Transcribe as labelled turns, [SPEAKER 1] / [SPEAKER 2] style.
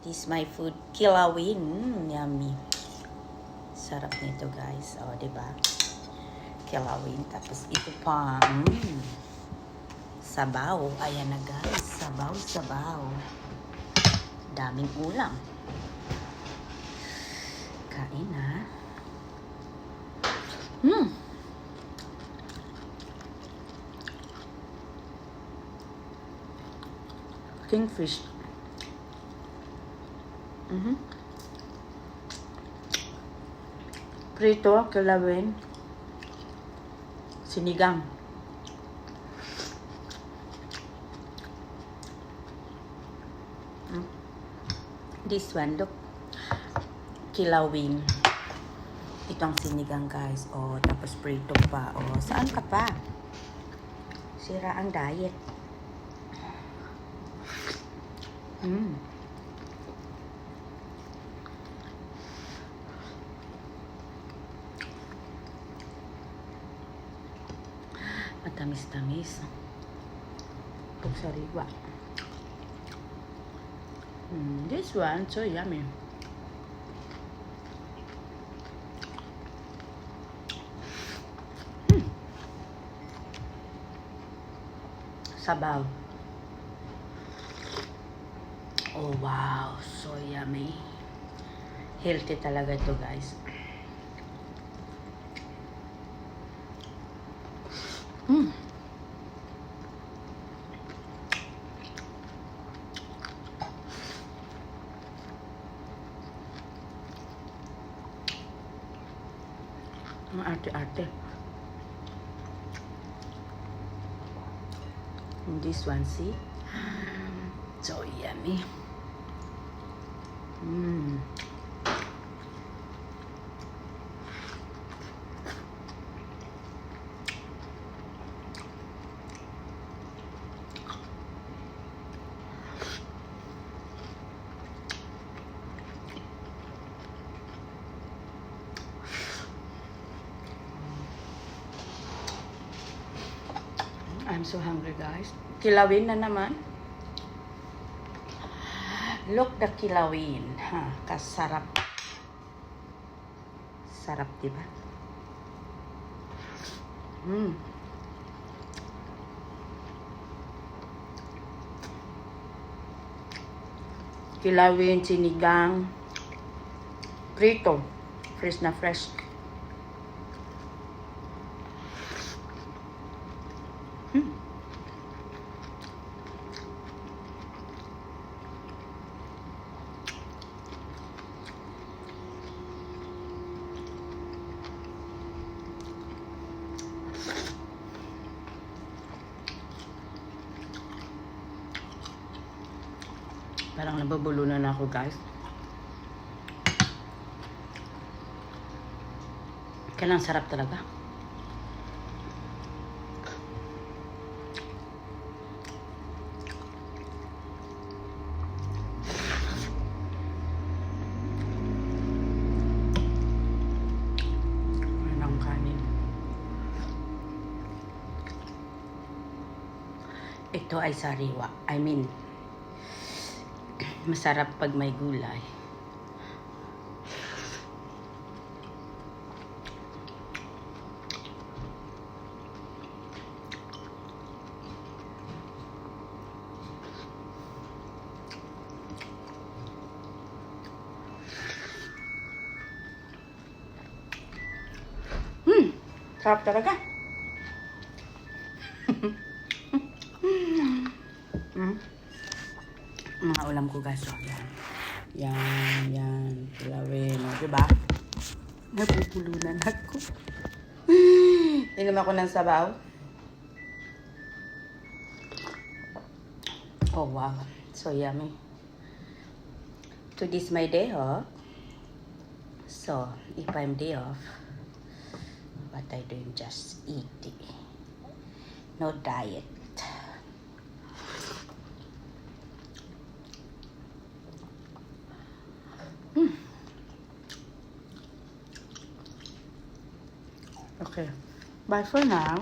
[SPEAKER 1] This is my food. Kilawin. Yummy. Sarap nito, guys. O, diba? Kilawin. Tapos ito pa. Sabaw. Ayan na, guys. Sabaw, sabaw. Daming ulam. Kain na. Kingfish. Prito, kilawin. Sinigang. This one, look. Kilawin. Itong sinigang, guys. O, tapos prito pa. O, saan ka pa? Sira ang diet. Matamis-tamis. Pag sariwa. This one, so yummy. Sabaw. Oh, wow. So yummy. Healthy talaga ito, guys. Ang arte-arte. This one, see? So yummy. I'm so hungry, guys. Kilawin na naman. Look the kilawin. Ha, kasarap. Sarap, diba? Kilawin, sinigang, prito. Fresh na fresh. Parang nabubulunan na ako, guys. Kailang sarap talaga. Anong kanin. Ito ay sariwa. I mean, masarap pag may gulay. Sarap talaga. Mga ulam ko, guys. So, yan. Kilawin. Diba? Napupulunan ako. Inom ako ng sabaw. Oh, wow. So yummy. Today's my day off. So, if I'm day off, what I do, just eat. No diet. Okay. Bye for now.